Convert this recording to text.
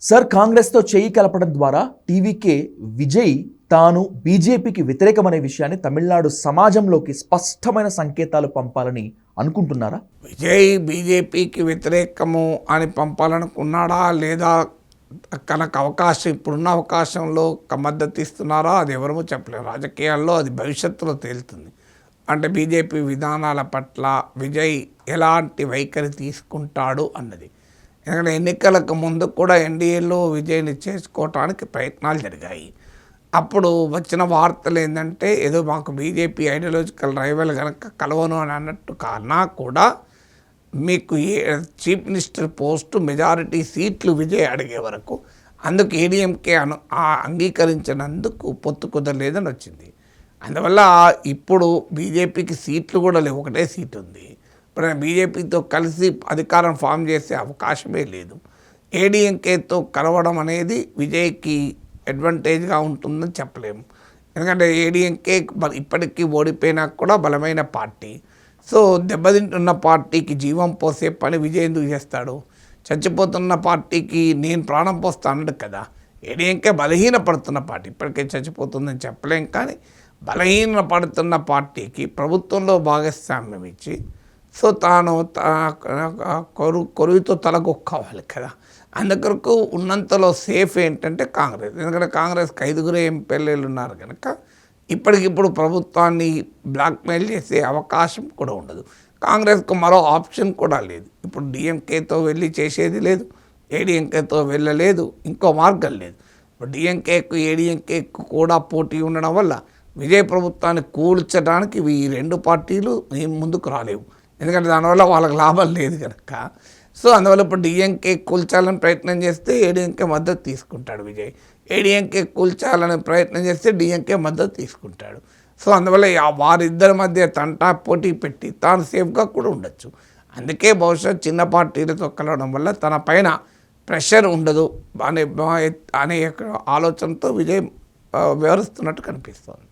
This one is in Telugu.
సార్, కాంగ్రెస్తో చేయి కలపడం ద్వారా టీవీకే విజయ్ తాను బీజేపీకి వ్యతిరేకమనే విషయాన్ని తమిళనాడు సమాజంలోకి స్పష్టమైన సంకేతాలు పంపాలని అనుకుంటున్నారా? విజయ్ బీజేపీకి వ్యతిరేకము అని పంపాలనుకున్నాడా లేదా తనకు అవకాశం ఇప్పుడున్న అవకాశంలో మద్దతు ఇస్తున్నారా అది ఎవరూ చెప్పలేరు. రాజకీయాల్లో అది భవిష్యత్తులో తేలుతుంది. అంటే బీజేపీ విధానాల పట్ల విజయ్ ఎలాంటి వైఖరి తీసుకుంటాడు అన్నది. ఎందుకంటే ఎన్నికలకు ముందు కూడా ఎన్డీఏలో విజయ్ని చేసుకోవటానికి ప్రయత్నాలు జరిగాయి. అప్పుడు వచ్చిన వార్తలు ఏంటంటే ఏదో మాకు బీజేపీ ఐడియాలజికల్ రైవల్ కనుక కలవను అని అన్నట్టు కన్నా కూడా మీకు చీఫ్ మినిస్టర్ పోస్టు మెజారిటీ సీట్లు విజయ్ అడిగే వరకు అందుకు ఏడీఎంకే అంగీకరించినందుకు పొత్తు కుదరలేదని వచ్చింది. అందువల్ల ఇప్పుడు బీజేపీకి సీట్లు కూడా లేవు, ఒకటే సీట్ ఉంది. ఇప్పుడు బీజేపీతో కలిసి అధికారం ఫామ్ చేసే అవకాశమే లేదు. ఏడీఎంకేతో కలవడం అనేది విజయ్కి అడ్వాంటేజ్గా ఉంటుందని చెప్పలేము. ఎందుకంటే ఏడీఎంకే ఇప్పటికీ ఓడిపోయినా కూడా బలమైన పార్టీ. సో దెబ్బతింటున్న పార్టీకి జీవం పోసే పని విజయ్ ఎందుకు చేస్తాడు? చచ్చిపోతున్న పార్టీకి నేను ప్రాణం పోస్తా అన్నాడు కదా. ఏడీఎంకే బలహీనపడుతున్న పార్టీ, ఇప్పటికే చచ్చిపోతుందని చెప్పలేం, కానీ బలహీనపడుతున్న పార్టీకి ప్రభుత్వంలో భాగస్వామ్యం ఇచ్చి సో తాను కొరువుతో తలగొక్కోవాలి కదా. అందుకొరకు ఉన్నంతలో సేఫ్ ఏంటంటే కాంగ్రెస్. ఎందుకంటే కాంగ్రెస్కి 5 ఎంపీలు ఉన్నారు కనుక ఇప్పటికిప్పుడు ప్రభుత్వాన్ని బ్లాక్మెయిల్ చేసే అవకాశం కూడా ఉండదు. కాంగ్రెస్కు మరో ఆప్షన్ కూడా లేదు. ఇప్పుడు డిఎంకేతో వెళ్ళి చేసేది లేదు, ఏడీఎంకేతో వెళ్ళలేదు, ఇంకో మార్గం లేదు. ఇప్పుడు డిఎంకేకు ఏడీఎంకేకు కూడా పోటీ ఉండడం వల్ల విజయ్ ప్రభుత్వాన్ని కూల్చడానికి ఈ 2 పార్టీలు ముందుకు రాలేవు. ఎందుకంటే దానివల్ల వాళ్ళకి లాభం లేదు కనుక. సో అందువల్ల ఇప్పుడు డిఎంకే కూల్చాలని ప్రయత్నం చేస్తే ఏడీఎంకే మద్దతు తీసుకుంటాడు విజయ్, ఏడీఎంకే కూల్చాలని ప్రయత్నం చేస్తే డిఎంకే మద్దతు తీసుకుంటాడు. సో అందువల్ల వారిద్దరి మధ్య తంటా పోటీ పెట్టి తాను సేఫ్గా కూడా ఉండొచ్చు. అందుకే బహుశా చిన్న పార్టీలతో కలవడం వల్ల తన పైన ప్రెషర్ ఉండదు అనే ఆలోచనతో విజయ్ వ్యవహరిస్తున్నట్టు కనిపిస్తుంది.